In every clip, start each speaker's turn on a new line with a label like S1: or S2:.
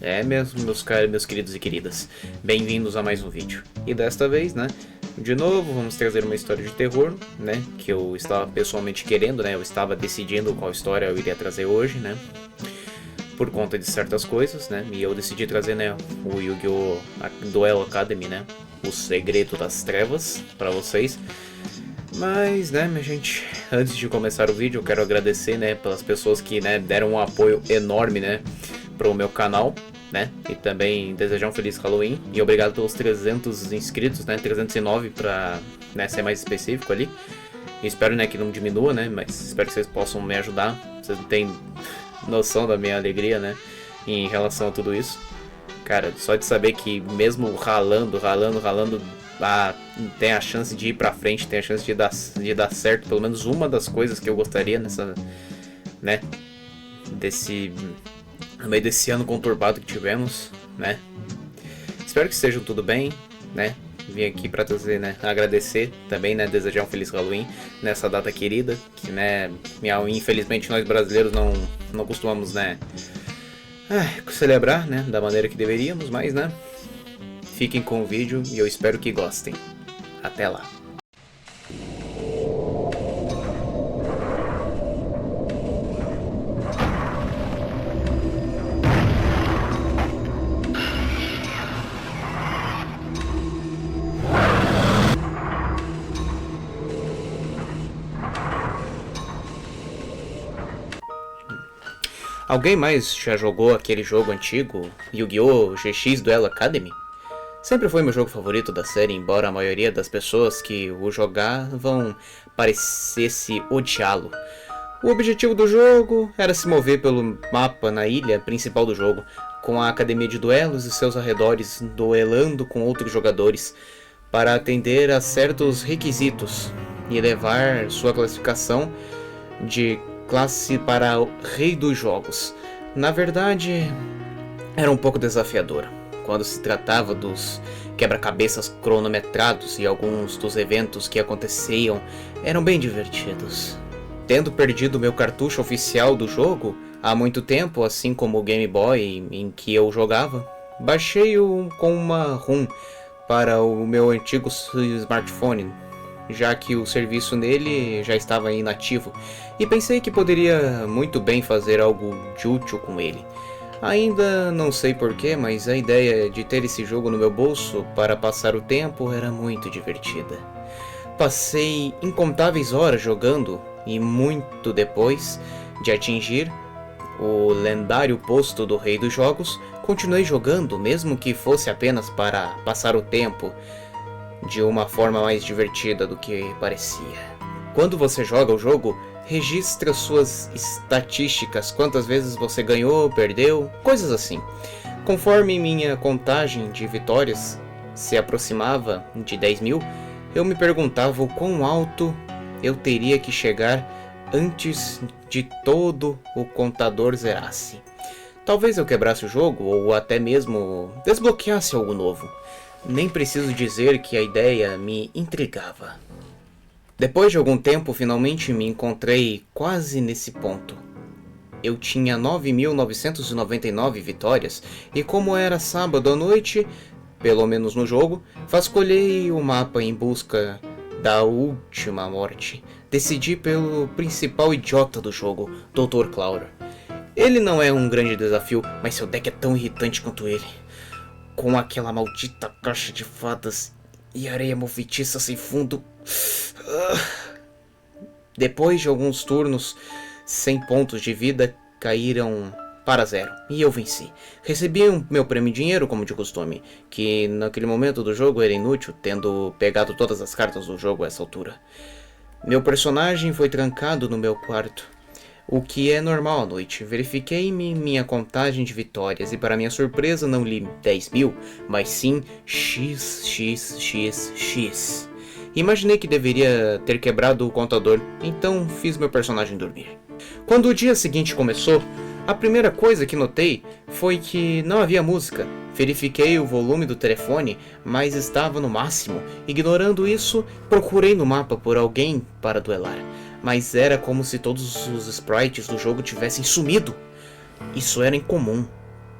S1: É mesmo, meus queridos e queridas. Bem-vindos a mais um vídeo. E desta vez, né, de novo, vamos trazer uma história de terror, né, que eu estava pessoalmente querendo, né, eu estava decidindo qual história eu iria trazer hoje, né, por conta de certas coisas, né, e eu decidi trazer, né, o Yu-Gi-Oh! Duel Academy, né, o Segredo das Trevas, para vocês. Mas, né, minha gente, antes de começar o vídeo, eu quero agradecer, né, pelas pessoas que, né, deram um apoio enorme, né, pro meu canal, né, e também desejar um feliz Halloween, e obrigado pelos 300 inscritos, né, 309 pra, né, ser mais específico ali. E espero, né, que não diminua, né, mas espero que vocês possam me ajudar. Vocês não têm noção da minha alegria, né, em relação a tudo isso. Cara, só de saber que mesmo ralando, tem a chance de ir pra frente, tem a chance de dar certo, pelo menos uma das coisas que eu gostaria nessa, né, no meio desse ano conturbado que tivemos, né. Espero que estejam tudo bem, né. Vim aqui pra trazer, né, agradecer também, né, desejar um feliz Halloween nessa data querida, que, né, infelizmente nós brasileiros não costumamos, né, celebrar, né, da maneira que deveríamos, mas, né, fiquem com o vídeo e eu espero que gostem. Até lá. Alguém mais já jogou aquele jogo antigo, Yu-Gi-Oh! GX Duel Academy? Sempre foi meu jogo favorito da série, embora a maioria das pessoas que o jogavam parecesse odiá-lo. O objetivo do jogo era se mover pelo mapa na ilha principal do jogo, com a academia de duelos e seus arredores duelando com outros jogadores, para atender a certos requisitos e levar sua classificação de classe para o rei dos jogos. Na verdade, era um pouco desafiador quando se tratava dos quebra-cabeças cronometrados, e alguns dos eventos que aconteciam eram bem divertidos. Tendo perdido meu cartucho oficial do jogo há muito tempo, assim como o Game Boy em que eu jogava, baixei-o com uma ROM para o meu antigo smartphone, já que o serviço nele já estava inativo, e pensei que poderia muito bem fazer algo de útil com ele. Ainda não sei porquê, mas a ideia de ter esse jogo no meu bolso para passar o tempo era muito divertida. Passei incontáveis horas jogando e muito depois de atingir o lendário posto do Rei dos Jogos, continuei jogando, mesmo que fosse apenas para passar o tempo de uma forma mais divertida do que parecia. Quando você joga o jogo, registra suas estatísticas, quantas vezes você ganhou, perdeu, coisas assim. Conforme minha contagem de vitórias se aproximava de 10.000, eu me perguntava o quão alto eu teria que chegar antes de todo o contador zerasse. Talvez eu quebrasse o jogo ou até mesmo desbloqueasse algo novo. Nem preciso dizer que a ideia me intrigava. Depois de algum tempo, finalmente me encontrei quase nesse ponto. Eu tinha 9.999 vitórias, e como era sábado à noite, pelo menos no jogo, vasculhei o mapa em busca da última morte. Decidi pelo principal idiota do jogo, Dr. Clauder. Ele não é um grande desafio, mas seu deck é tão irritante quanto ele. Com aquela maldita caixa de fadas e areia movediça sem fundo. Depois de alguns turnos, 100 pontos de vida caíram para 0 e eu venci. Recebi meu prêmio em dinheiro, como de costume, que naquele momento do jogo era inútil, tendo pegado todas as cartas do jogo a essa altura. Meu personagem foi trancado no meu quarto, o que é normal à noite. Verifiquei minha contagem de vitórias e, para minha surpresa, não li 10.000, mas sim XXXX. Imaginei que deveria ter quebrado o contador, então fiz meu personagem dormir. Quando o dia seguinte começou, a primeira coisa que notei foi que não havia música. Verifiquei o volume do telefone, mas estava no máximo. Ignorando isso, procurei no mapa por alguém para duelar, mas era como se todos os sprites do jogo tivessem sumido. Isso era incomum.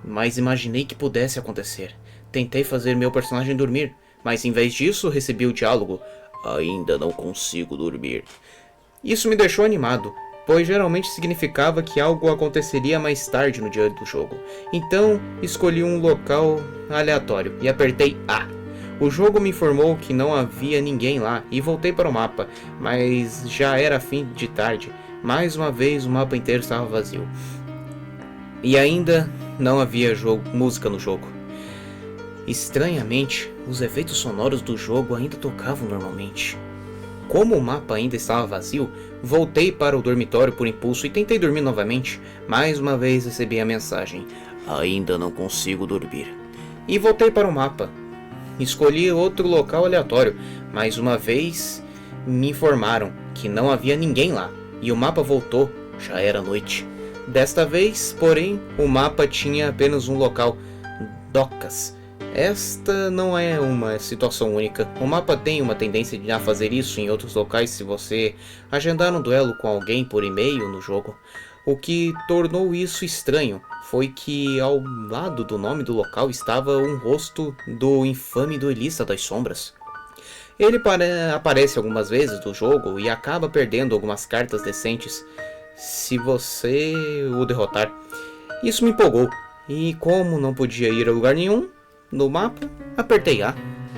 S1: mas imaginei que pudesse acontecer. Tentei fazer meu personagem dormir, mas em vez disso recebi o diálogo: ainda não consigo dormir. Isso me deixou animado, pois geralmente significava que algo aconteceria mais tarde no dia do jogo. Então escolhi um local aleatório e apertei A. O jogo me informou que não havia ninguém lá e voltei para o mapa, mas já era fim de tarde. Mais uma vez o mapa inteiro estava vazio. E ainda não havia música no jogo. Estranhamente, os efeitos sonoros do jogo ainda tocavam normalmente. Como o mapa ainda estava vazio, voltei para o dormitório por impulso e tentei dormir novamente. Mais uma vez recebi a mensagem: ainda não consigo dormir. E voltei para o mapa. Escolhi outro local aleatório. Mais uma vez me informaram que não havia ninguém lá. E o mapa voltou, já era noite. Desta vez, porém, o mapa tinha apenas um local: docas. Esta não é uma situação única. O mapa tem uma tendência a fazer isso em outros locais se você agendar um duelo com alguém por e-mail no jogo. O que tornou isso estranho foi que ao lado do nome do local estava um rosto do infame duelista das sombras. Ele aparece algumas vezes no jogo e acaba perdendo algumas cartas decentes se você o derrotar. Isso me empolgou, e como não podia ir a lugar nenhum no mapa, apertei A.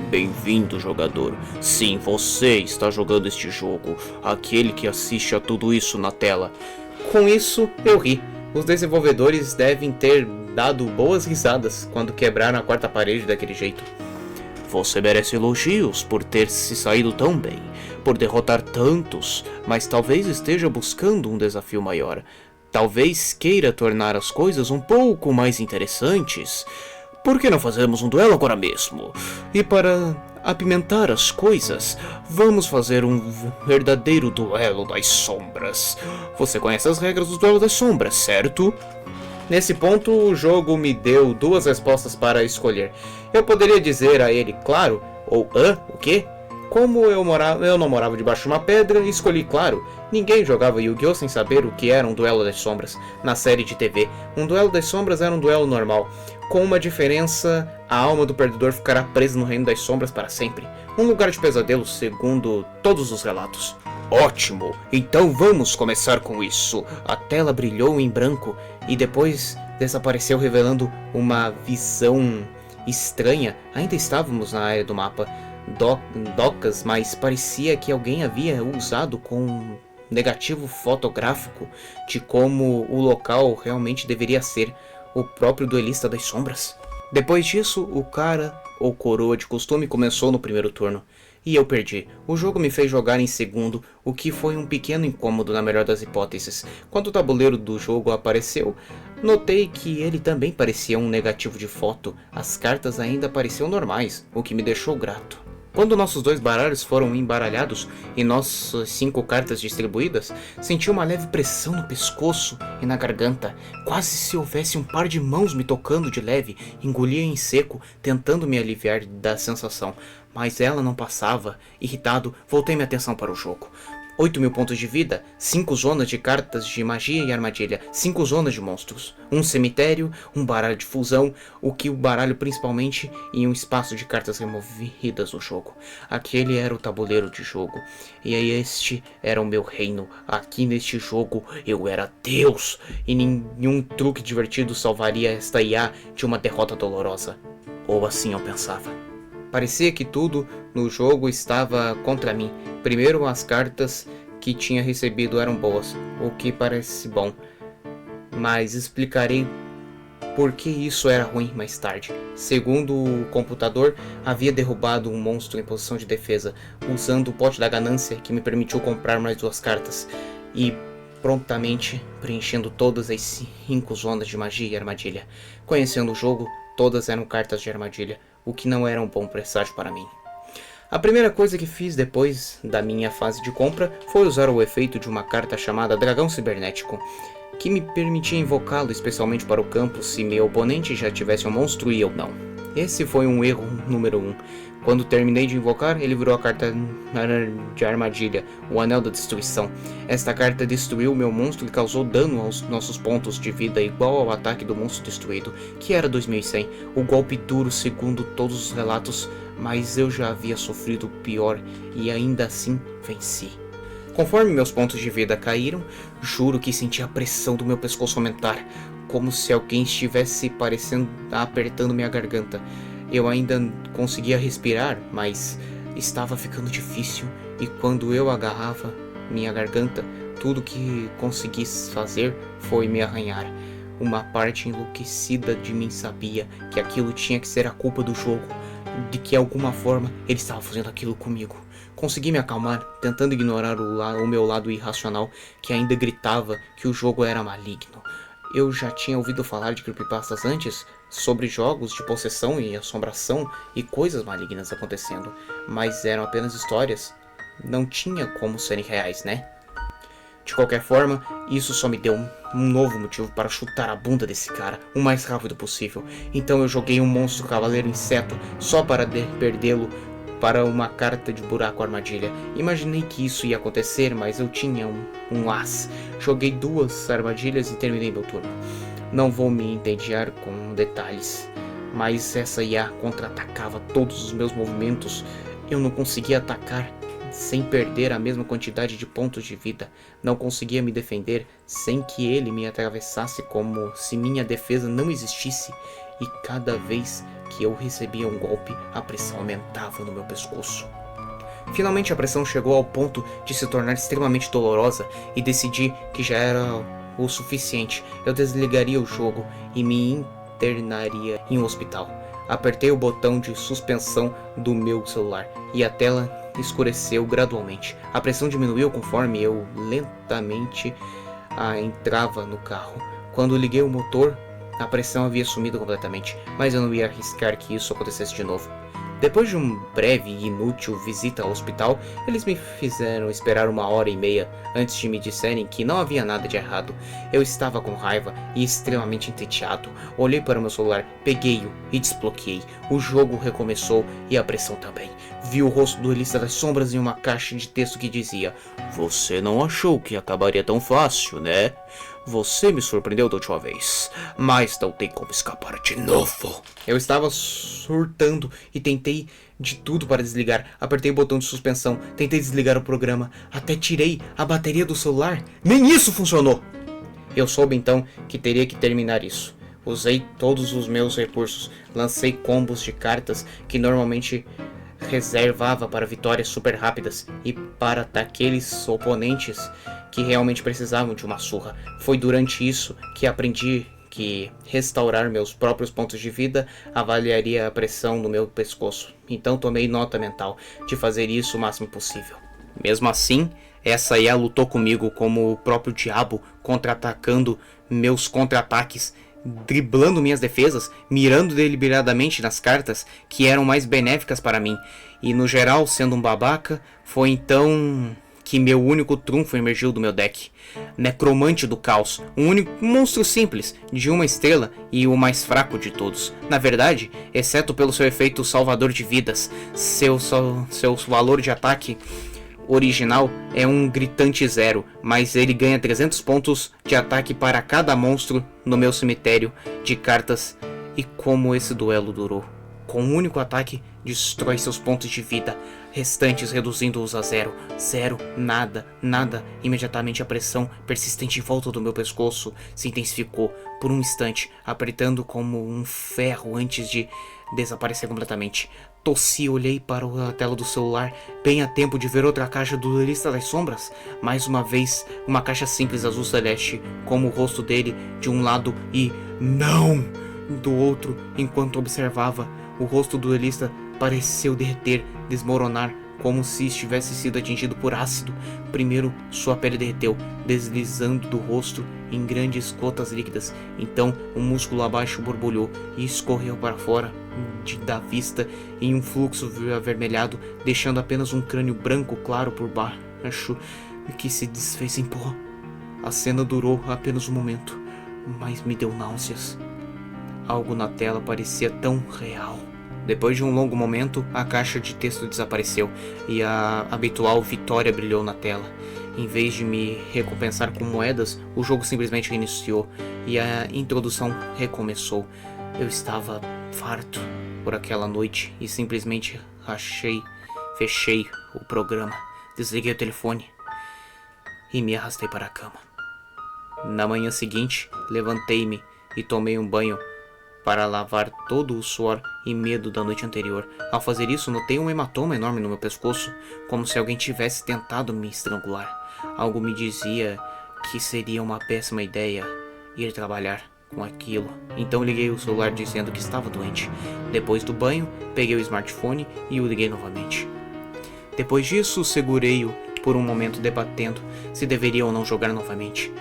S1: Bem-vindo, jogador. Sim, você está jogando este jogo, aquele que assiste a tudo isso na tela. Com isso, eu ri. Os desenvolvedores devem ter dado boas risadas quando quebraram a quarta parede daquele jeito. Você merece elogios por ter se saído tão bem, por derrotar tantos, mas talvez esteja buscando um desafio maior. Talvez queira tornar as coisas um pouco mais interessantes. Por que não fazemos um duelo agora mesmo? E para apimentar as coisas, vamos fazer um verdadeiro duelo das sombras. Você conhece as regras do duelo das sombras, certo? Nesse ponto, o jogo me deu duas respostas para escolher. Eu poderia dizer a ele claro ou o quê? Como eu não morava debaixo de uma pedra, escolhi claro. Ninguém jogava Yu-Gi-Oh! Sem saber o que era um duelo das sombras na série de TV. Um duelo das sombras era um duelo normal. Com uma diferença, a alma do perdedor ficará presa no reino das sombras para sempre. Um lugar de pesadelo, segundo todos os relatos. Ótimo! Então vamos começar com isso. A tela brilhou em branco e depois desapareceu, revelando uma visão estranha. Ainda estávamos na área do mapa. Docas, mas parecia que alguém havia usado com negativo fotográfico de como o local realmente deveria ser. O próprio duelista das sombras. Depois disso, o cara, ou coroa de costume, começou no primeiro turno. E eu perdi. O jogo me fez jogar em segundo, o que foi um pequeno incômodo na melhor das hipóteses. Quando o tabuleiro do jogo apareceu, notei que ele também parecia um negativo de foto. As cartas ainda pareciam normais, o que me deixou grato. Quando nossos dois baralhos foram embaralhados e nossas 5 cartas distribuídas, senti uma leve pressão no pescoço e na garganta, quase se houvesse um par de mãos me tocando de leve. Engolia em seco, tentando me aliviar da sensação, mas ela não passava. Irritado, voltei minha atenção para o jogo. 8.000 pontos de vida, 5 zonas de cartas de magia e armadilha, 5 zonas de monstros, um cemitério, um baralho de fusão, o que o baralho principalmente, e um espaço de cartas removidas no jogo. Aquele era o tabuleiro de jogo, e este era o meu reino. Aqui neste jogo eu era Deus, e nenhum truque divertido salvaria esta IA de uma derrota dolorosa. Ou assim eu pensava. Parecia que tudo no jogo estava contra mim. Primeiro, as cartas que tinha recebido eram boas, o que parece bom. Mas explicarei por que isso era ruim mais tarde. Segundo o computador, havia derrubado um monstro em posição de defesa, usando o pote da ganância que me permitiu comprar mais 2 cartas. E prontamente preenchendo todas as 5 zonas de magia e armadilha. Conhecendo o jogo, todas eram cartas de armadilha, o que não era um bom presságio para mim. A primeira coisa que fiz depois da minha fase de compra foi usar o efeito de uma carta chamada Dragão Cibernético, que me permitia invocá-lo especialmente para o campo se meu oponente já tivesse um monstro e eu não. Esse foi um erro número 1. Quando terminei de invocar, ele virou a carta de armadilha, o Anel da Destruição. Esta carta destruiu meu monstro e causou dano aos nossos pontos de vida igual ao ataque do monstro destruído, que era 2100. O golpe duro segundo todos os relatos, mas eu já havia sofrido o pior e ainda assim venci. Conforme meus pontos de vida caíram, juro que senti a pressão do meu pescoço aumentar, como se alguém estivesse apertando minha garganta. Eu ainda conseguia respirar, mas estava ficando difícil, e quando eu agarrava minha garganta, tudo que consegui fazer foi me arranhar. Uma parte enlouquecida de mim sabia que aquilo tinha que ser a culpa do jogo, de que de alguma forma ele estava fazendo aquilo comigo. Consegui me acalmar, tentando ignorar o meu lado irracional, que ainda gritava que o jogo era maligno. Eu já tinha ouvido falar de creepypastas antes, sobre jogos de possessão e assombração e coisas malignas acontecendo, mas eram apenas histórias. Não tinha como serem reais, né? De qualquer forma, isso só me deu um novo motivo para chutar a bunda desse cara o mais rápido possível. Então eu joguei um monstro cavaleiro inseto só para perdê-lo para uma carta de buraco armadilha. Imaginei que isso ia acontecer, mas eu tinha um as. Joguei 2 armadilhas e terminei meu turno. Não vou me entediar com detalhes, mas essa IA contra-atacava todos os meus movimentos. Eu não conseguia atacar sem perder a mesma quantidade de pontos de vida. Não conseguia me defender sem que ele me atravessasse, como se minha defesa não existisse. E cada vez que eu recebia um golpe, a pressão aumentava no meu pescoço. Finalmente a pressão chegou ao ponto de se tornar extremamente dolorosa e decidi que já era o suficiente. Eu desligaria o jogo e me internaria em um hospital. Apertei o botão de suspensão do meu celular e a tela escureceu gradualmente. A pressão diminuiu conforme eu lentamente entrava no carro. Quando liguei o motor, a pressão havia sumido completamente, mas eu não ia arriscar que isso acontecesse de novo. Depois de uma breve e inútil visita ao hospital, eles me fizeram esperar 1h30 antes de me disserem que não havia nada de errado. Eu estava com raiva e extremamente entediado. Olhei para o meu celular, peguei-o e desbloqueei. O jogo recomeçou e a pressão também. Vi o rosto do Elista das Sombras em uma caixa de texto que dizia: "Você não achou que acabaria tão fácil, né? Você me surpreendeu da última vez, mas não tem como escapar de novo." Eu estava surtando e tentei de tudo para desligar. Apertei o botão de suspensão, tentei desligar o programa, até tirei a bateria do celular. Nem isso funcionou! Eu soube então que teria que terminar isso. Usei todos os meus recursos, lancei combos de cartas que normalmente reservava para vitórias super rápidas e para daqueles oponentes que realmente precisavam de uma surra. Foi durante isso que aprendi que restaurar meus próprios pontos de vida avaliaria a pressão no meu pescoço. Então tomei nota mental de fazer isso o máximo possível. Mesmo assim, essa IA lutou comigo como o próprio diabo, contra-atacando meus contra-ataques, driblando minhas defesas, mirando deliberadamente nas cartas que eram mais benéficas para mim, e no geral sendo um babaca. Foi então que meu único trunfo emergiu do meu deck. Necromante do Caos, um único monstro simples, de 1 estrela e o mais fraco de todos. Na verdade, exceto pelo seu efeito salvador de vidas, seu valor de ataque original é um gritante 0, mas ele ganha 300 pontos de ataque para cada monstro no meu cemitério de cartas. E como esse duelo durou. Com um único ataque, destrói seus pontos de vida restantes, reduzindo-os a 0. 0, nada, nada. Imediatamente a pressão persistente em volta do meu pescoço se intensificou por um instante, apertando como um ferro antes de desaparecer completamente. Tossi e olhei para a tela do celular, bem a tempo de ver outra caixa do Duelista das Sombras. Mais uma vez, uma caixa simples azul celeste, como o rosto dele de um lado e "não" do outro. Enquanto observava, o rosto do duelista pareceu derreter, desmoronar, como se estivesse sido atingido por ácido. Primeiro, sua pele derreteu, deslizando do rosto em grandes gotas líquidas. Então, o músculo abaixo borbulhou e escorreu para fora da vista em um fluxo avermelhado, deixando apenas um crânio branco claro por baixo que se desfez em pó. A cena durou apenas um momento, mas me deu náuseas. Algo na tela parecia tão real. Depois de um longo momento, a caixa de texto desapareceu e a habitual vitória brilhou na tela. Em vez de me recompensar com moedas, o jogo simplesmente reiniciou e a introdução recomeçou. Eu estava farto por aquela noite e simplesmente fechei o programa, desliguei o telefone e me arrastei para a cama. Na manhã seguinte, levantei-me e tomei um banho para lavar todo o suor e medo da noite anterior. Ao fazer isso, notei um hematoma enorme no meu pescoço, como se alguém tivesse tentado me estrangular. Algo me dizia que seria uma péssima ideia ir trabalhar com aquilo. Então liguei o celular dizendo que estava doente. Depois do banho, peguei o smartphone e o liguei novamente. Depois disso, segurei-o por um momento debatendo se deveria ou não jogar novamente.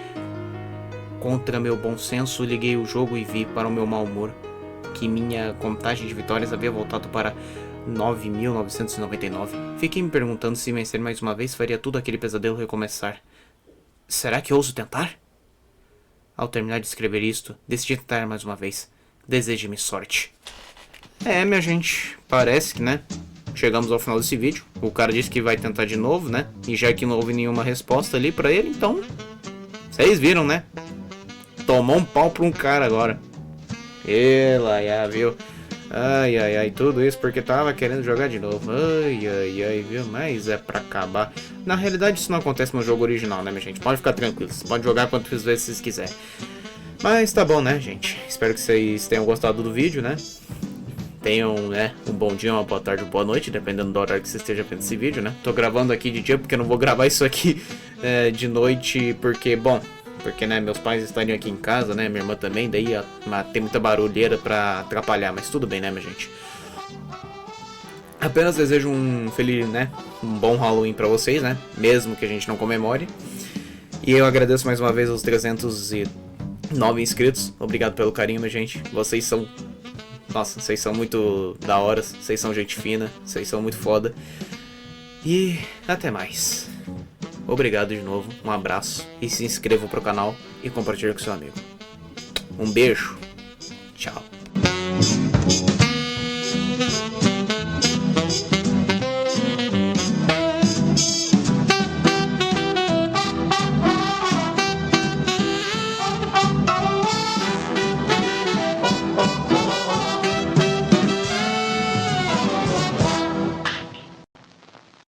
S1: Contra meu bom senso, liguei o jogo e vi, para o meu mau humor, que minha contagem de vitórias havia voltado para 9.999. Fiquei me perguntando se vencer mais uma vez faria tudo aquele pesadelo recomeçar. Será que ouso tentar? Ao terminar de escrever isto, decidi tentar mais uma vez. Deseje-me sorte. Minha gente, parece que, né? Chegamos ao final desse vídeo. O cara disse que vai tentar de novo, né? E já que não houve nenhuma resposta ali pra ele, então... Vocês viram, né? Tomou um pau pra um cara agora. Viu? Ai, tudo isso porque tava querendo jogar de novo. Ai, viu? Mas é pra acabar. Na realidade isso não acontece no jogo original, né, minha gente? Pode ficar tranquilo, você pode jogar quantas vezes vocês quiserem. Mas tá bom, né, gente? Espero que vocês tenham gostado do vídeo, né? Tenham, né, um bom dia, uma boa tarde, uma boa noite, dependendo do horário que você esteja vendo esse vídeo, né? Tô gravando aqui de dia porque eu não vou gravar isso aqui de noite porque, bom... Porque, né, meus pais estariam aqui em casa, né, minha irmã também, daí tem muita barulheira pra atrapalhar, mas tudo bem, né, minha gente. Apenas desejo um feliz, né, um bom Halloween pra vocês, né, mesmo que a gente não comemore. E eu agradeço mais uma vez aos 309 inscritos, obrigado pelo carinho, minha gente. Vocês são, nossa, vocês são muito da hora, vocês são gente fina, vocês são muito foda. E até mais. Obrigado de novo, um abraço e se inscreva pro canal e compartilhe com seu amigo. Um beijo, tchau.